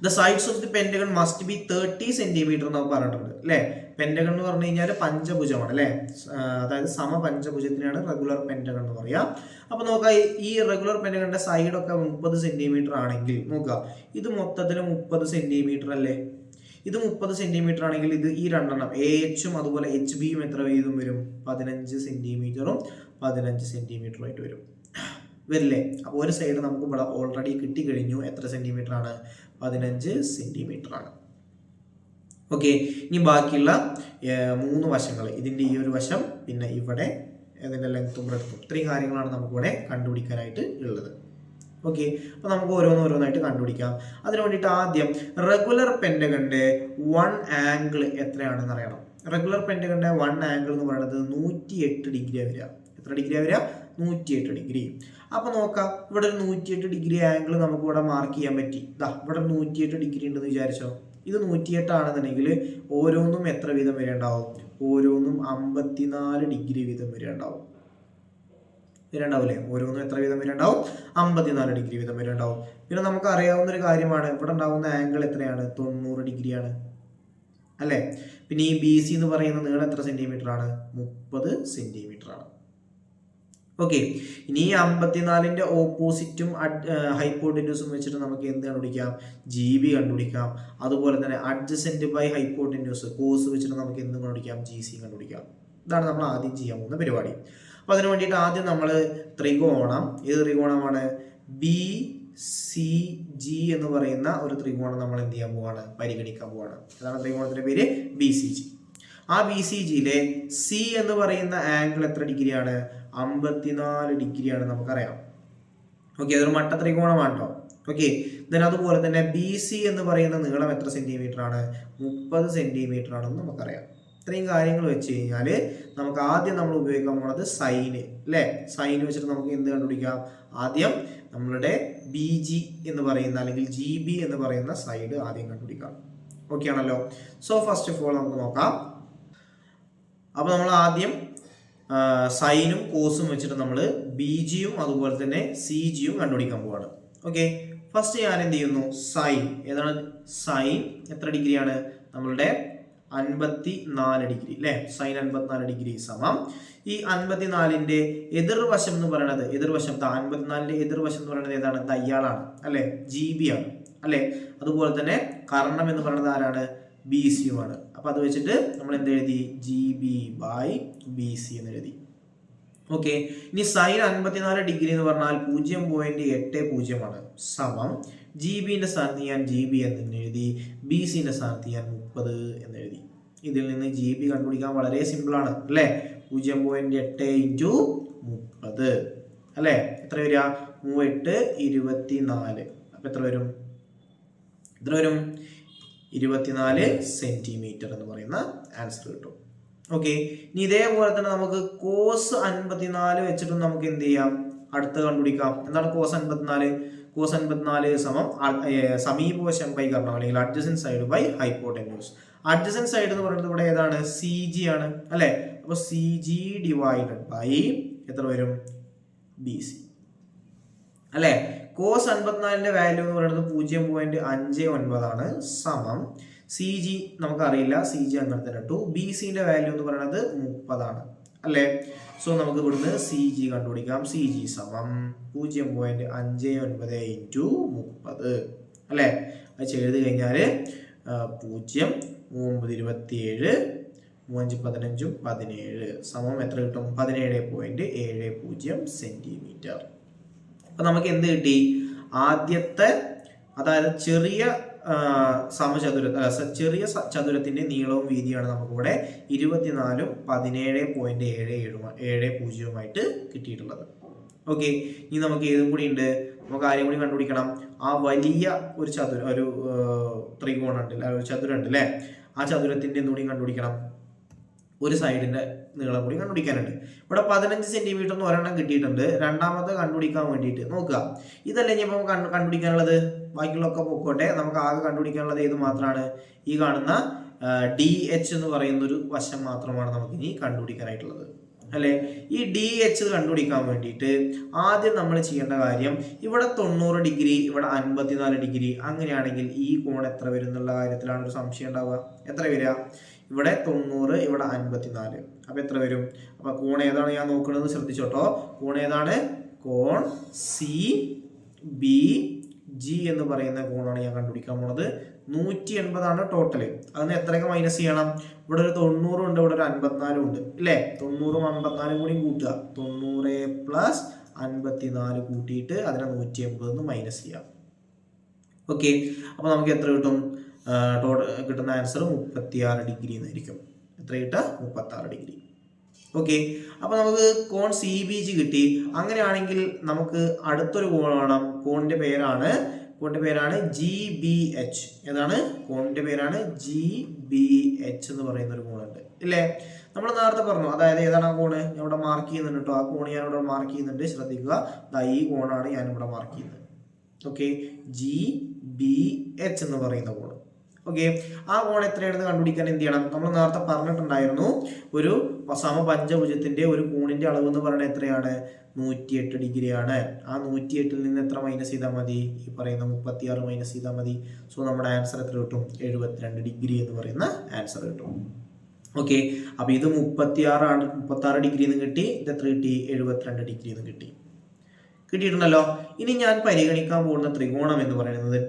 Speaker 1: the sides of the pentagon must be 30 centimetre എന്ന് പറഞ്ഞിട്ടുണ്ട് അല്ലേ. പെന്റഗൺ എന്ന് പറഞ്ഞു കഴിഞ്ഞാൽ പഞ്ചഭുജമാണ് അല്ലേ. അതായത് സമപഞ്ചഭുജത്തിനാണ് റെഗുലർ പെന്റഗൺ എന്ന് പറയാം. അപ്പൊ നോക്കാം, ഈ റെഗുലർ പെന്റഗണിന്റെ സൈഡൊക്കെ 30 സെന്റിമീറ്റർ ആണെങ്കിൽ നോക്കാം, ഇത് മൊത്തത്തിൽ 30 സെന്റിമീറ്റർ അല്ലേ. ഇത് 30 സെന്റിമീറ്റർ ആണെങ്കിൽ ഇത് ഈ രണ്ടെണ്ണം AHും അതുപോലെ HBയും എത്ര വീതം വരും? 15 സെന്റിമീറ്ററും 15 സെന്റിമീറ്ററും ആയിട്ട് വരില്ലേ. അപ്പോൾ ഒരു സൈഡ് നമുക്ക് ഇവിടെ ഓൾറെഡി കിട്ടി കഴിഞ്ഞു. എത്ര സെന്റിമീറ്റർ ആണ്? 15 സെന്റിമീറ്റർ ആണ്. ഓക്കെ, ഇനി ബാക്കിയുള്ള 3 വശങ്ങൾ, ഇതിന്റെ ഈ ഒരു വശം, പിന്നെ ഇവിടെ ഇതിന്റെ ലെങ്ത്തും ബ്രെഡ്ത്തും, ഇത്രയും കാര്യങ്ങളാണ് നമുക്കിവിടെ കണ്ടുപിടിക്കാനായിട്ട് ഉള്ളത്. ഓക്കെ, അപ്പോൾ നമുക്ക് ഓരോന്നായിട്ട് കണ്ടുപിടിക്കാം. അതിന് വേണ്ടിയിട്ട് ആദ്യം റെഗുലർ പെന്റഗണിന്റെ 1 ആംഗിൾ എത്രയാണെന്ന് അറിയണം. റെഗുലർ പെന്റഗണിന്റെ 1 ആംഗിൾ എന്ന് പറയുന്നത് 108 ഡിഗ്രിയാണ് വരിക. എത്ര ഡിഗ്രിയാണ് വരിക? 108 ഡിഗ്രി. അപ്പൊ നോക്കാം, ഇവിടെ ഒരു 108 ഡിഗ്രി ആംഗിൾ നമുക്ക് ഇവിടെ മാർക്ക് ചെയ്യാൻ പറ്റി. ഇവിടെ 108 ഡിഗ്രി ഉണ്ടെന്ന് വിചാരിച്ചോ. ഇത് 108 ആണെന്നുണ്ടെങ്കിൽ ഓരോന്നും എത്ര വീതം വരെ ഉണ്ടാവും? ഓരോന്നും 54 ഡിഗ്രി വീതം വരെ ഉണ്ടാവും. വരണ്ടാവില്ലേ? ഓരോന്നും എത്ര വീതം വരെ ഉണ്ടാവും? 54 ഡിഗ്രി വീതം വരെ ഉണ്ടാവും. പിന്നെ നമുക്ക് അറിയാവുന്ന ഒരു കാര്യമാണ്, ഇവിടെ ഉണ്ടാവുന്ന ആംഗിൾ എത്രയാണ്? 90 ഡിഗ്രിയാണ് അല്ലേ. പിന്നെ ഈ BC എന്ന് പറയുന്ന നീളം എത്ര സെന്റിമീറ്റർ ആണ്? 30 സെന്റിമീറ്റർ ആണ്. ഓക്കെ, ഇനി 54ന്റെ ഓപ്പോസിറ്റും ഹൈപ്പോട്ടിന്യൂസും വെച്ചിട്ട് നമുക്ക് എന്ത് കണ്ടുപിടിക്കാം? GB കണ്ടുപിടിക്കാം. അതുപോലെ തന്നെ അഡ്ജസെന്റ് ബൈ ഹൈപ്പോട്ടിന്യൂസ് കോസ് വെച്ചിട്ട് നമുക്ക് എന്ത് കണ്ടുപിടിക്കാം? GC കണ്ടുപിടിക്കാം. ഇതാണ് നമ്മൾ ആദ്യം ചെയ്യാൻ പോകുന്ന പരിപാടി. അപ്പൊ അതിനു വേണ്ടിയിട്ട് ആദ്യം നമ്മൾ ത്രികോണം, ഏത് ത്രികോണമാണ്? BCG എന്ന് പറയുന്ന ഒരു ത്രികോണം നമ്മൾ എന്ത് ചെയ്യാൻ പോവാണ്? പരിഗണിക്കാൻ പോവാണ്. അതാണ് ത്രികോണത്തിന്റെ പേര് BCG. ആ BCGയിലെ സി എന്ന് പറയുന്ന ആംഗിൾ എത്ര ഡിഗ്രിയാണ്? 54 ഡിഗ്രിയാണ് നമുക്കറിയാം. ഓക്കെ, അതൊരു മട്ട ത്രികോണമാണ് കേട്ടോ. ഓക്കെ, ദെൻ അതുപോലെ തന്നെ BC എന്ന് പറയുന്ന നീളം എത്ര സെന്റിമീറ്റർ ആണ്? 30 സെന്റിമീറ്റർ ആണെന്ന് നമുക്കറിയാം. ഇത്രയും കാര്യങ്ങൾ വെച്ച് കഴിഞ്ഞാൽ നമുക്ക് ആദ്യം നമ്മൾ ഉപയോഗിക്കാൻ പോകുന്നത് സൈന് അല്ലേ. സൈൻ വെച്ചിട്ട് നമുക്ക് എന്ത് കണ്ടുപിടിക്കാം? ആദ്യം നമ്മളുടെ BG എന്ന് പറയുന്ന അല്ലെങ്കിൽ GB എന്ന് പറയുന്ന സൈഡ് ആദ്യം കണ്ടുപിടിക്കാം. ഓക്കെ ആണല്ലോ. സോ ഫസ്റ്റ് ഓഫ് ഓൾ നമുക്ക് നോക്കാം. അപ്പോൾ നമ്മൾ ആദ്യം സൈനും കോസും വെച്ചിട്ട് നമ്മൾ BGയും അതുപോലെ തന്നെ CGയും കണ്ടുപിടിക്കാൻ പോവാണ്. ഓക്കെ, ഫസ്റ്റ് ഞാൻ എന്ത് ചെയ്യുന്നു? സൈൻ ഏതാണ്? സൈൻ എത്ര ഡിഗ്രിയാണ്? നമ്മളുടെ 54 ഡിഗ്രി അല്ലേ. സൈൻ 54 ഡിഗ്രി സമം ഈ 54ന്റെ എതിർവശം എന്ന് പറയുന്നത്, എതിർവശം 54ന്റെ എതിർവശം എന്ന് പറയുന്നത് ഏതാണ്? ഇയാളാണ് അല്ലെ, GB ആണ് അല്ലെ. അതുപോലെ തന്നെ കർണം എന്ന് പറയുന്നത് ആരാണ്? BC യുമാണ്. അപ്പൊ അത് വെച്ചിട്ട് നമ്മൾ എന്ത് എഴുതി? GB/BC എന്ന് എഴുതി. ഓക്കെ, ഇനി സൈൻ 54 ഡിഗ്രി എന്ന് പറഞ്ഞാൽ 0.80 ആണ് സമം GB-ന്റെ സ്ഥാനത്ത് ഞാൻ GB എന്ന് എഴുതി, BC-ന്റെ സ്ഥാനത്ത് ഞാൻ 30 എന്ന് എഴുതി. ഇതിൽ നിന്ന് GB കണ്ടുപിടിക്കാൻ വളരെ സിമ്പിൾ ആണ് അല്ലേ. 0.8 × 30 അല്ലേ. എത്ര വരിക? 3 8 24. അപ്പൊ എത്ര വരും? 24 സെന്റിമീറ്റർ എന്ന് പറയുന്ന ആൻസർ കിട്ടും. ഓക്കെ, ഇനി ഇതേപോലെ തന്നെ നമുക്ക് കോസ് 54 വെച്ചിട്ട് നമുക്ക് എന്ത് ചെയ്യാം? അടുത്ത് കണ്ടുപിടിക്കാം. എന്താണ് കോസ് 54? കോസ് 54 സമം സമീപവശം ബൈ കർണം അല്ലെങ്കിൽ adjacent side by hypotenuse. Adjacent side എന്ന് പറയുന്നത് ഇവിടെ ഏതാണ്? CG ആണ് അല്ലെ. അപ്പൊ CG ഡിവൈഡഡ് ബൈ എത്ര വരും? BC അല്ലെ. കോസ് 54ന്റെ വാല്യൂ എന്ന് പറയുന്നത് 0.59 ആണ് സമം CG നമുക്കറിയില്ല, CG അങ്ങനെ തന്നെ ഇട്ടു. BC-ന്റെ വാല്യൂ എന്ന് പറയുന്നത് 30 ആണ് അല്ലേ. സോ നമുക്ക് ഇവിടുന്ന് CG കണ്ടുപിടിക്കാം. CG സമം 0.59 × 30 അല്ലേ. അത് ചെയ്ത് കഴിഞ്ഞാൽ 0 3 27 3 15 17 സമം എത്ര കിട്ടും? 17.70 സെന്റിമീറ്റർ. അപ്പൊ നമുക്ക് എന്ത് കിട്ടി? ആദ്യത്തെ അതായത് ചെറിയ ചെറിയ ചതുരത്തിന്റെ നീളവും വീതിയാണ് നമുക്കിവിടെ 24 17.70 കിട്ടിയിട്ടുള്ളത്. ഓക്കെ, ഇനി നമുക്ക് ഏതും കൂടി ഉണ്ട്, നമുക്ക് ആരെയും കൂടി കണ്ടുപിടിക്കണം. ആ വലിയ ഒരു ത്രികോണം ഉണ്ട്, ഒരു ചതുരം ഉണ്ട് അല്ലെ. ആ ചതുരത്തിന്റെ എന്തുകൂടി കണ്ടുപിടിക്കണം? ഒരു സൈഡിന്റെ നീളം കൂടി കണ്ടുപിടിക്കാനുണ്ട്. ഇവിടെ 15 സെന്റിമീറ്റർ എന്ന് ഒരെണ്ണം കിട്ടിയിട്ടുണ്ട്. രണ്ടാമത്തെ കണ്ടുപിടിക്കാൻ വേണ്ടിയിട്ട് നോക്കുക. ഇതല്ലേ ഇനി നമുക്ക് കണ്ടുപിടിക്കാനുള്ളത്? ബാക്കിയുള്ളതൊക്കെ പൊക്കോട്ടെ. നമുക്ക് ആകെ കണ്ടുപിടിക്കാനുള്ളത് ഏത് മാത്രമാണ്? ഈ കാണുന്ന DH എന്ന് പറയുന്ന ഒരു വശം മാത്രമാണ് നമുക്ക് ഇനി കണ്ടുപിടിക്കാനായിട്ടുള്ളത് അല്ലെ. ഈ DH കണ്ടുപിടിക്കാൻ വേണ്ടിയിട്ട് ആദ്യം നമ്മൾ ചെയ്യേണ്ട കാര്യം, ഇവിടെ 90 ഡിഗ്രി, ഇവിടെ 54 ഡിഗ്രി, അങ്ങനെയാണെങ്കിൽ ഈ കോൺ എത്ര വരും എന്നുള്ള കാര്യത്തിലാണ് ഒരു സംശയം ഉണ്ടാവുക. എത്ര വരിക? ഇവിടെ 90, ഇവിടെ 54. അപ്പൊ എത്ര വരും? അപ്പൊ കോൺ ഏതാണ് ഞാൻ നോക്കുന്നത് ശ്രദ്ധിച്ചോട്ടോ. കോൺ ഏതാണ്? കോൺ CBG എന്ന് പറയുന്ന കോണാണ് ഞാൻ കണ്ടുപിടിക്കാൻ പോണത്. 180 ആണ് ടോട്ടല്. അതിന് എത്രയൊക്കെ മൈനസ് ചെയ്യണം? ഇവിടെ ഒരു 90 ഉണ്ട്, ഇവിടെ ഒരു 54 ഉണ്ട് അല്ലേ. 90ഉം 54ഉം കൂടി കൂട്ടുക. 90 + 54 കൂട്ടിയിട്ട് അതിനെ 180 മൈനസ് ചെയ്യാം. ഓക്കെ, അപ്പൊ നമുക്ക് എത്ര കിട്ടും? കിട്ടുന്ന ആൻസർ 36 ഡിഗ്രി എന്നായിരിക്കും. എത്ര കിട്ടുക? 36 ഡിഗ്രി. ഓക്കെ, അപ്പൊ നമുക്ക് കോൺ CBG കിട്ടി. അങ്ങനെയാണെങ്കിൽ നമുക്ക് അടുത്തൊരു കോൺ വേണം. കോണിന്റെ പേരാണ് GBH. ഏതാണ്? കോണിന്റെ പേരാണ് GBH എന്ന് പറയുന്ന ഒരു കോണുണ്ട് ഇല്ലേ. നമ്മൾ നേരത്തെ പറഞ്ഞു, അതായത് ഏതാണ് ആ കോണ്? ഞാൻ ഇവിടെ മാർക്ക് ചെയ്യുന്നുണ്ട് കേട്ടോ. ആ കോണ് ഞാൻ ഇവിടെ മാർക്ക് ചെയ്യുന്നുണ്ട്, ശ്രദ്ധിക്കുക. ഈ കോണാണ് ഞാൻ ഇവിടെ മാർക്ക് ചെയ്യുന്നത്. ഓക്കെ, GBH എന്ന് പറയുന്ന കോണ്. ഓക്കെ, ആ കോൺ എത്രയാണെന്ന് കണ്ടുപിടിക്കാൻ എന്ത് ചെയ്യണം? നമ്മൾ നേരത്തെ പറഞ്ഞിട്ടുണ്ടായിരുന്നു, ഒരു സമപഞ്ചഭുജത്തിന്റെ ഒരു കോണിന്റെ അളവ് എന്ന് പറയുന്നത് എത്രയാണ്? 108 ഡിഗ്രിയാണ്. ആ 108ൽ നിന്ന് എത്ര മൈനസ് ചെയ്താൽ മതി? ഈ പറയുന്ന 36 മൈനസ് ചെയ്താൽ മതി. സോ നമ്മുടെ ആൻസർ എത്ര കിട്ടും? 72 ഡിഗ്രി എന്ന് പറയുന്ന ആൻസർ കിട്ടും. ഓക്കെ, അപ്പൊ ഇത് 36 ഡിഗ്രി എന്ന് കിട്ടി. ഇത് എത്ര കിട്ടി? 72 ഡിഗ്രി എന്ന് കിട്ടിയിട്ടുണ്ടല്ലോ. ഇനി ഞാൻ പരിഗണിക്കാൻ പോകുന്ന ത്രികോണം എന്ന് പറയുന്നത്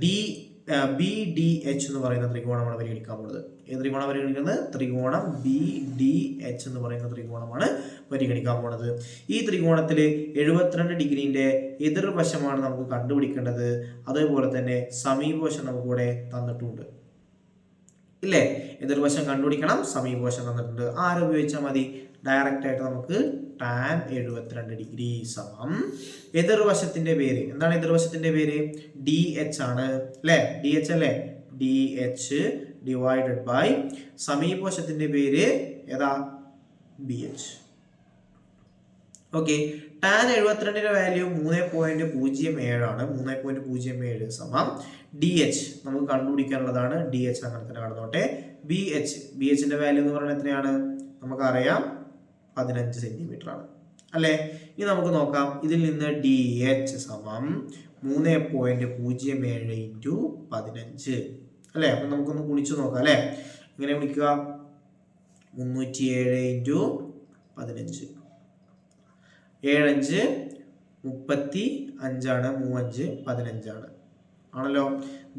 Speaker 1: BDH എന്ന് പറയുന്ന ത്രികോണമാണ് പരിഗണിക്കാൻ പോകുന്നത്. ഏത് ത്രികോണം പരിഗണിക്കുന്നത്? ത്രികോണം BDH എന്ന് പറയുന്ന ത്രികോണമാണ് പരിഗണിക്കാൻ പോകുന്നത്. ഈ ത്രികോണത്തിൽ 72 ഡിഗ്രിന്റെ എതിർവശമാണ് നമുക്ക് കണ്ടുപിടിക്കേണ്ടത്. അതേപോലെ തന്നെ സമീപവശം നമുക്കിവിടെ തന്നിട്ടുണ്ട്. ഇല്ലേ? എതിർവശം കണ്ടുപിടിക്കണം, സമീപവശം തന്നിട്ടുണ്ട്. ആരുപയോഗിച്ചാൽ മതി? ഡയറക്റ്റ് ആയിട്ട് നമുക്ക് ടാൻ 72 ഡിഗ്രി സമം എതിർവശത്തിന്റെ പേര് എന്താണ്? എതിർവശത്തിന്റെ പേര് ഡി എച്ച് ആണ് അല്ലെ? ഡി എച്ച് അല്ലേ? ഡി എച്ച് ഡിവൈഡഡ് ബൈ സമീപവശത്തിന്റെ പേര് ഏതാ? B H. ഓക്കെ, ടാൻ 72ന്റെ വാല്യൂ 3.07 ആണ്. 3.07 സമം ഡി എച്ച് നമുക്ക് കണ്ടുപിടിക്കാനുള്ളതാണ്. ഡി എച്ച് അങ്ങനെ തന്നെ കടന്നോട്ടെ. ബി എച്ചിന്റെ വാല്യൂ എന്ന് പറയുന്നത് എത്രയാണ്? നമുക്കറിയാം 15 സെന്റിമീറ്റർ ആണ് അല്ലെ? ഇനി നമുക്ക് നോക്കാം. ഇതിൽ നിന്ന് ഡി എച്ച് സമം 3.07 ഇൻറ്റു 15 അല്ലെ? അപ്പൊ നമുക്കൊന്ന് ഗുണിച്ചു നോക്കാം അല്ലെ? ഇങ്ങനെ ഗുണിക്കുക. 307 ഇൻറ്റു 15 75 35 ആണ്. 35 15 ആണ് ആണല്ലോ.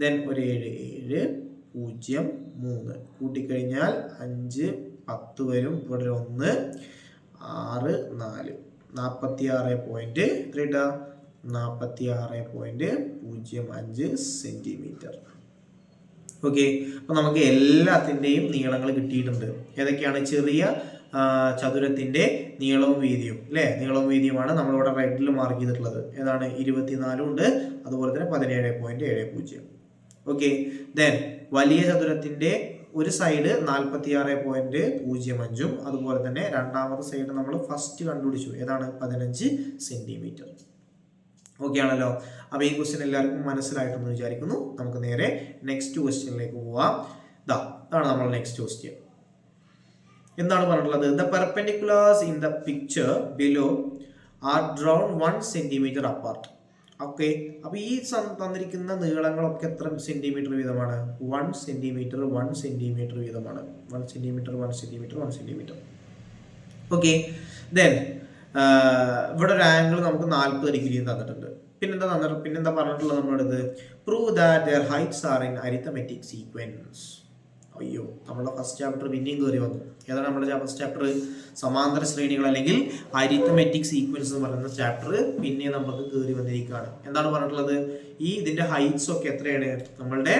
Speaker 1: ദെൻ ഒരു 7 7 0 3 കൂട്ടിക്കഴിഞ്ഞാൽ 5 10 വരും. ഇവിടെ 1 6 4 46 എത്ര? 46.05 സെന്റിമീറ്റർ. ഓക്കെ, അപ്പൊ നമുക്ക് എല്ലാത്തിൻ്റെയും നീളങ്ങൾ കിട്ടിയിട്ടുണ്ട്. ഏതൊക്കെയാണ്? ചെറിയ ചതുരത്തിന്റെ നീളവും വീതിയും അല്ലെ? നീളവും വീതിയുമാണ് നമ്മളിവിടെ റെഡിൽ മാർക്ക് ചെയ്തിട്ടുള്ളത്. ഏതാണ്? 24 ഉണ്ട്, അതുപോലെ തന്നെ 17.70. ഓക്കെ, ദെൻ വലിയ ചതുരത്തിന്റെ ഒരു സൈഡ് 46.05 അതുപോലെ തന്നെ രണ്ടാമത്തെ സൈഡ് നമ്മൾ ഫസ്റ്റ് കണ്ടുപിടിച്ചു. ഏതാണ്? 15 സെന്റിമീറ്റർ. ഓക്കെ ആണല്ലോ. അപ്പൊ ഈ ക്വസ്റ്റ്യൻ എല്ലാവർക്കും മനസ്സിലായിട്ടെന്ന് വിചാരിക്കുന്നു. നമുക്ക് നേരെ നെക്സ്റ്റ് ക്വസ്റ്റ്യനിലേക്ക് പോവാം. ഇതാണ് നമ്മൾ നെക്സ്റ്റ് ക്വസ്റ്റ്യൻ. എന്താണ് പറഞ്ഞിട്ടുള്ളത്? The perpendiculars in the picture below are drawn 1 centimetre apart. Okay, അപ്പൊ ഈ തന്നിരിക്കുന്ന നീളങ്ങളൊക്കെ എത്ര സെന്റിമീറ്റർ വീതമാണ്? 1 സെന്റിമീറ്റർ 1 സെന്റിമീറ്റർ വീതമാണ്. 1 centimetre 1 centimetre 1 centimetre. Okay, then ഇവിടെ ഒരു ആംഗിൾ നമുക്ക് 40 ഡിഗ്രി തന്നിട്ടുണ്ട്. പിന്നെന്താ പറഞ്ഞിട്ടുള്ളത് നമ്മളടുത്ത്? Prove that there heights are in arithmetic sequence. അയ്യോ, നമ്മുടെ ഫസ്റ്റ് ചാപ്റ്റർ പിന്നെയും കയറി വന്നു. ഏതാണ് നമ്മുടെ ഫസ്റ്റ് ചാപ്റ്റർ? സമാന്തര ശ്രേണികൾ അല്ലെങ്കിൽ അരിത്തമെറ്റിക് സീക്വൻസ് എന്ന് പറയുന്ന ചാപ്റ്റർ പിന്നെ നമുക്ക് കയറി വന്നിരിക്കുകയാണ്. എന്താണ് പറഞ്ഞിട്ടുള്ളത്? ഇതിന്റെ ഹൈറ്റ്സ് ഒക്കെ എത്രയാണ്? നമ്മളുടെ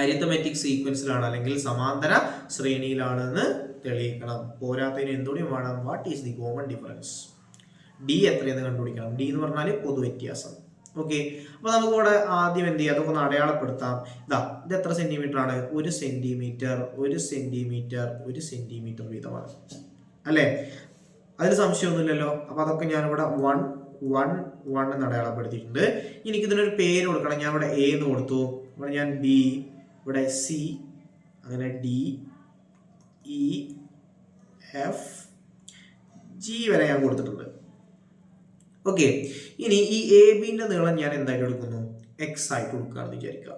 Speaker 1: അരിത്തമെറ്റിക് സീക്വൻസിലാണ് അല്ലെങ്കിൽ സമാന്തര ശ്രേണിയിലാണെന്ന് തെളിയിക്കണം. പോരാത്തതിന് എന്തുകൂടി വേണം? What is the common difference? D എത്രയെന്ന് കണ്ടുപിടിക്കണം. ഡി എന്ന് പറഞ്ഞാൽ പൊതുവ്യത്യാസം. ഓക്കെ, അപ്പൊ നമുക്ക് ഇവിടെ ആദ്യം എന്ത് ചെയ്യാം? അതൊക്കെ ഒന്ന് അടയാളപ്പെടുത്താം. ഇത് എത്ര സെന്റിമീറ്റർ ആണ്? 1 സെന്റിമീറ്റർ 1 സെന്റിമീറ്റർ 1 സെന്റിമീറ്റർ വീതമാണ് അല്ലെ? അതിൽ സംശയമൊന്നുമില്ലല്ലോ. അപ്പൊ അതൊക്കെ ഞാനിവിടെ 1 1 1 എന്ന് അടയാളപ്പെടുത്തിയിട്ടുണ്ട്. എനിക്ക് ഇതിനൊരു പേര് കൊടുക്കണം. ഞാൻ ഇവിടെ എ എന്ന് കൊടുത്തു. ഇവിടെ ഞാൻ ബി, ഇവിടെ സി, അങ്ങനെ ഡി ഇ എഫ് ജി വരെ ഞാൻ കൊടുത്തിട്ടുണ്ട്. ഓക്കെ, ഇനി ഈ എ ബിന്റെ നീളം ഞാൻ എന്തായിട്ട് എടുക്കുന്നു? എക്സ് ആയിട്ട് കൊടുക്കുകയാണെന്ന് വിചാരിക്കുക.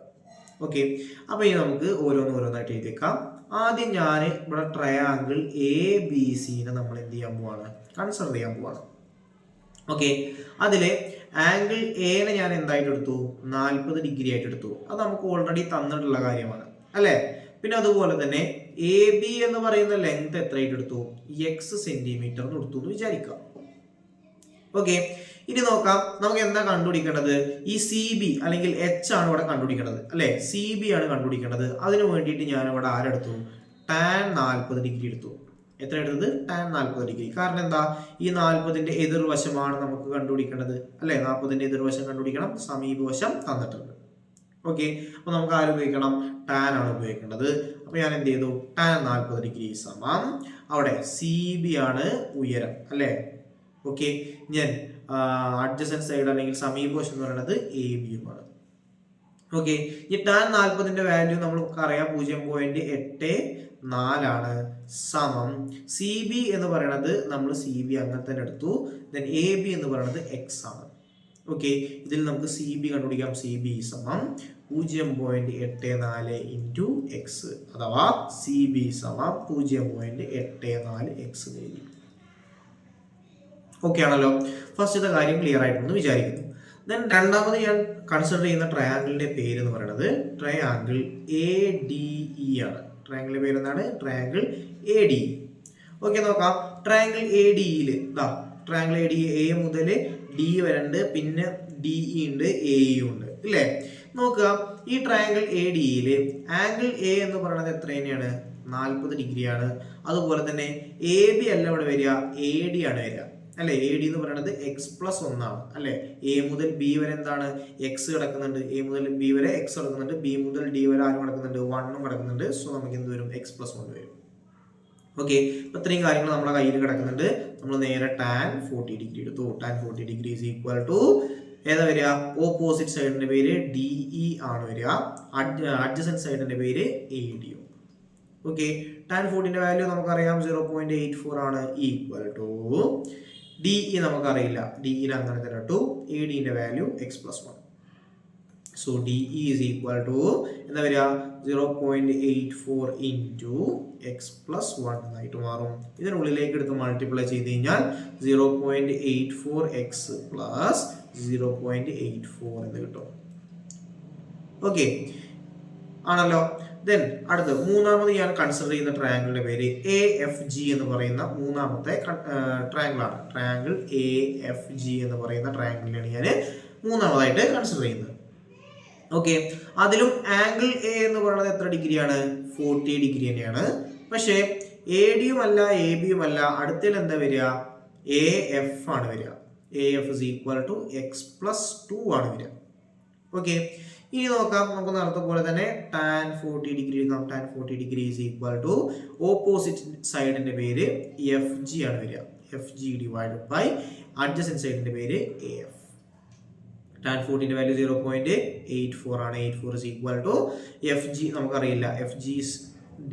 Speaker 1: ഓക്കെ, അപ്പൊ ഇനി നമുക്ക് ഓരോന്നായിട്ട് എഴുതിയേക്കാം. ആദ്യം ഞാൻ ഇവിടെ ട്രയാങ്കിൾ എ ബി സിനെ നമ്മൾ എന്ത് ചെയ്യാൻ പോവാണ്? കൺസിഡർ ചെയ്യാൻ പോവാണ്. ഓക്കെ, അതിലെ ആംഗിൾ എനെ ഞാൻ എന്തായിട്ട് എടുത്തു? 40 ഡിഗ്രി ആയിട്ട് എടുത്തു. അത് നമുക്ക് ഓൾറെഡി തന്നിട്ടുള്ള കാര്യമാണ് അല്ലെ? പിന്നെ അതുപോലെ തന്നെ എ ബി എന്ന് പറയുന്ന ലെങ്ത് എത്രയായിട്ട് എടുത്തു? എക്സ് സെന്റിമീറ്റർ എന്ന് എടുത്തു എന്ന് വിചാരിക്കാം. ഓക്കെ, ഇനി നോക്കാം. നമുക്ക് എന്താ കണ്ടുപിടിക്കേണ്ടത്? ഈ സി ബി അല്ലെങ്കിൽ എച്ച് ആണ് ഇവിടെ കണ്ടുപിടിക്കേണ്ടത് അല്ലെ? സി ബി ആണ് കണ്ടുപിടിക്കേണ്ടത്. അതിന് വേണ്ടിയിട്ട് ഞാൻ ഇവിടെ ആരെടുത്തു? ടാൻ 40 ഡിഗ്രി എടുത്തു. എത്ര എടുത്തത്? Tan 40 degree. കാരണം എന്താ? ഈ 40ന്റെ എതിർവശമാണ് നമുക്ക് കണ്ടുപിടിക്കേണ്ടത് അല്ലെ? 40ന്റെ എതിർവശം കണ്ടുപിടിക്കണം. സമീപവശം തന്നിട്ടുണ്ട്. ഓക്കെ, അപ്പൊ നമുക്ക് ആര് ഉപയോഗിക്കണം? ടാൻ ആണ് ഉപയോഗിക്കേണ്ടത്. അപ്പൊ ഞാൻ എന്ത് ചെയ്തു? ടാൻ 40 ഡിഗ്രി സമം അവിടെ സി ബി ആണ് ഉയരം അല്ലെ? ഓക്കെ, ഞാൻ അഡ്ജസന്റ് സൈഡ് അല്ലെങ്കിൽ സമീപവശം എന്ന് പറയുന്നത് എ ബിയുമാണ്. ഓക്കെ, ഈ ടാൻ 40ന്റെ വാല്യൂ നമുക്ക് അറിയാം 0.84 ആണ്. സമം സി ബി എന്ന് പറയുന്നത് നമ്മൾ സി ബി അങ്ങനെ തന്നെ എടുത്തു. ദെൻ എ ബി എന്ന് പറയുന്നത് എക്സ് ആണ്. ഓക്കെ, ഇതിൽ നമുക്ക് സി ബി കണ്ടുപിടിക്കാം. സി ബി സമം 0.84 ഇൻറ്റു എക്സ്, അഥവാ സി ബി സമം 0.84 എക്സ് എഴുതി. ഓക്കെ ആണല്ലോ. ഫസ്റ്റത്തെ കാര്യം ക്ലിയർ ആയിട്ടെന്ന് വിചാരിക്കുന്നു. ദെൻ രണ്ടാമത് ഞാൻ കൺസിഡർ ചെയ്യുന്ന ട്രയാങ്കിളിന്റെ പേര് എന്ന് പറയുന്നത് ട്രയാങ്കിൾ എ ഡി ഇ ആണ്. ട്രയാങ്കിളിന്റെ പേര് എന്താണ്? Triangle A D. ഓക്കെ, നോക്കാം. ട്രയാങ്കിൾ എ ഡിയിൽ ട്രയാങ്കിൾ എ ഡി എ മുതൽ ഡി വരെ ഉണ്ട്, പിന്നെ ഡി ഇ ഉണ്ട്, എ ഇ ഉണ്ട് ഇല്ലേ? നോക്കുക, ഈ ട്രയാങ്കിൾ എ ഡിയില് ആംഗിൾ എ എന്ന് പറയുന്നത് എത്ര തന്നെയാണ്? 40 ഡിഗ്രിയാണ്. അതുപോലെ തന്നെ എ ബി അല്ല ഇവിടെ വരിക, എ ഡി ആണ് വരിക അല്ലെ. എ ഡി എന്ന് പറയുന്നത് x+1 ആണ് അല്ലെ. എ മുതൽ ബി വരെ എന്താണ്? എക്സ് കിടക്കുന്നുണ്ട്. എ മുതൽ ബി വരെ എക്സ് കിടക്കുന്നുണ്ട്. ബി മുതൽ ഡി വരെ ആരും കിടക്കുന്നുണ്ട്? 1 കിടക്കുന്നുണ്ട്. സോ നമുക്ക് എന്ത് വരും? x+1 വരും. ഓക്കെ, ഇത്രയും കാര്യങ്ങൾ നമ്മുടെ കയ്യിൽ കിടക്കുന്നുണ്ട്. നമ്മൾ നേരെ tan 40 ഡിഗ്രി എടുത്തു. tan 40 degree is equal to ഏതാ വരിക? ഓപ്പോസിറ്റ് സൈഡിന്റെ പേര് DE ആണ് വരിക. അഡ്ജസന്റ് സൈഡിന്റെ പേര് AD. ഓക്കെ, tan 40ന്റെ വാല്യൂ നമുക്കറിയാം 0.84 ആണ്. ഈക്വൽ ടു DE നമുക്കറിയില്ല, DE അങ്ങനെ തന്നെ ഇട്ടു. ADന്റെ value x+1. So DE is equal to എന്താ വരിക? 0.84 into x+1 എന്നായിട്ട് മാറും. ഇതിനുള്ളിലേക്ക് എടുത്ത് മൾട്ടിപ്ലൈ ചെയ്ത് കഴിഞ്ഞാൽ 0.84x plus 0.84 എന്ന് കിട്ടും. ഓക്കെ ആണല്ലോ. ദെൻ അടുത്ത് മൂന്നാമത് ഞാൻ കൺസിഡർ ചെയ്യുന്ന ട്രയാങ്കിളിന്റെ പേര് AFG എന്ന് പറയുന്ന മൂന്നാമത്തെ ട്രയാങ്കിൾ ആണ്. ട്രയാങ്കിൾ AFG എന്ന് പറയുന്ന ട്രയാങ്കിളിനെയാണ് ഞാൻ മൂന്നാമതായിട്ട് കൺസിഡർ ചെയ്യുന്നത്. ഓക്കെ, അതിലും ആംഗിൾ എ എന്ന് പറയുന്നത് എത്ര ഡിഗ്രിയാണ്? 40 ഡിഗ്രി തന്നെയാണ്. പക്ഷേ എ ഡിയും അല്ല എ ബിയും അല്ല, അടുത്തതിൽ എന്താ വരിക? AF ആണ് വരിക. AF is equal to x+2 ആണ് വരിക. ഓക്കെ, ഇനി നോക്കാം, നമുക്ക് നേരത്തെ പോലെ തന്നെ tan 40 ഡിഗ്രി എഴുതാം. tan 40 degree is equal to opposite സൈഡിന്റെ പേര് FG ആണ് വരിക. FG ഡിവൈഡഡ് ബൈ അഡ്ജസന്റ് സൈഡിന്റെ പേര് AF. tan 40ന്റെ വാല്യൂ 0.84 ആണ്. 84 is equal to FG നമുക്കറിയില്ല. FG is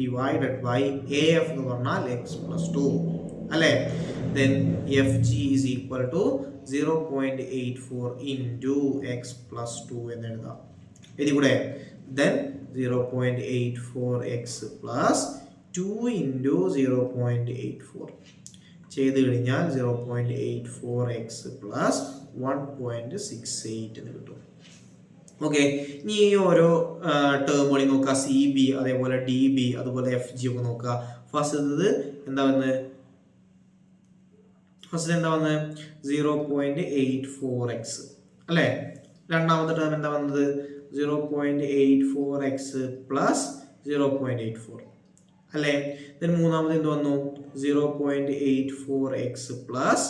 Speaker 1: divided by AF എന്ന് പറഞ്ഞാൽ x+2 അല്ലേ. then FG is equal to 0.84 into x+2 എന്ന് എഴുതാം. ഇതികൂടെ then 0.84x plus 2 into 0.84 ചെയ്ത് കഴിഞ്ഞാൽ 0.84x plus 1.68 എന്ന് കിട്ടും. ഓക്കെ, ഇനി ഈ ഓരോ ടേമുകളിൽ നോക്കുക. CB അതേപോലെ DB അതുപോലെ FG ഒക്കെ നോക്കുക. ഫസ്റ്റ് എന്താ വന്നത്? 0.84x അല്ലേ. രണ്ടാമത്തെ ടേം എന്താ വന്നത്? 0.84x plus 0.84 അല്ലേ. then മൂന്നാമത് എന്ത് വന്നു? 0.84x plus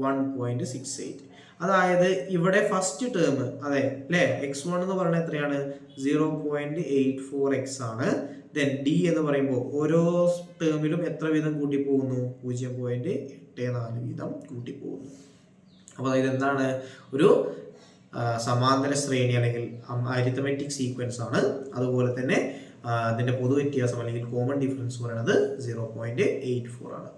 Speaker 1: 1.68. അതായത് ഇവിടെ ഫസ്റ്റ് ടേം അതെ അല്ലേ, x1 എന്ന് പറയുന്നത് എത്രയാണ്? 0.84x ആണ്. then D എന്ന് പറയുമ്പോൾ ഓരോ ടേമിലും എത്ര വീതം കൂട്ടി പോകുന്നു? 0.84 വീതം കൂട്ടി പോകുന്നു. അപ്പോൾ ഇത് എന്താണ്? ഒരു സമാന്തര ശ്രേണി അല്ലെങ്കിൽ അരിത്തമെറ്റിക് സീക്വൻസ് ആണ്. അതുപോലെ തന്നെ അതിന്റെ പൊതു വ്യത്യാസം അല്ലെങ്കിൽ കോമൺ ഡിഫറൻസ് പറയുന്നത് 0.84 ആണ്.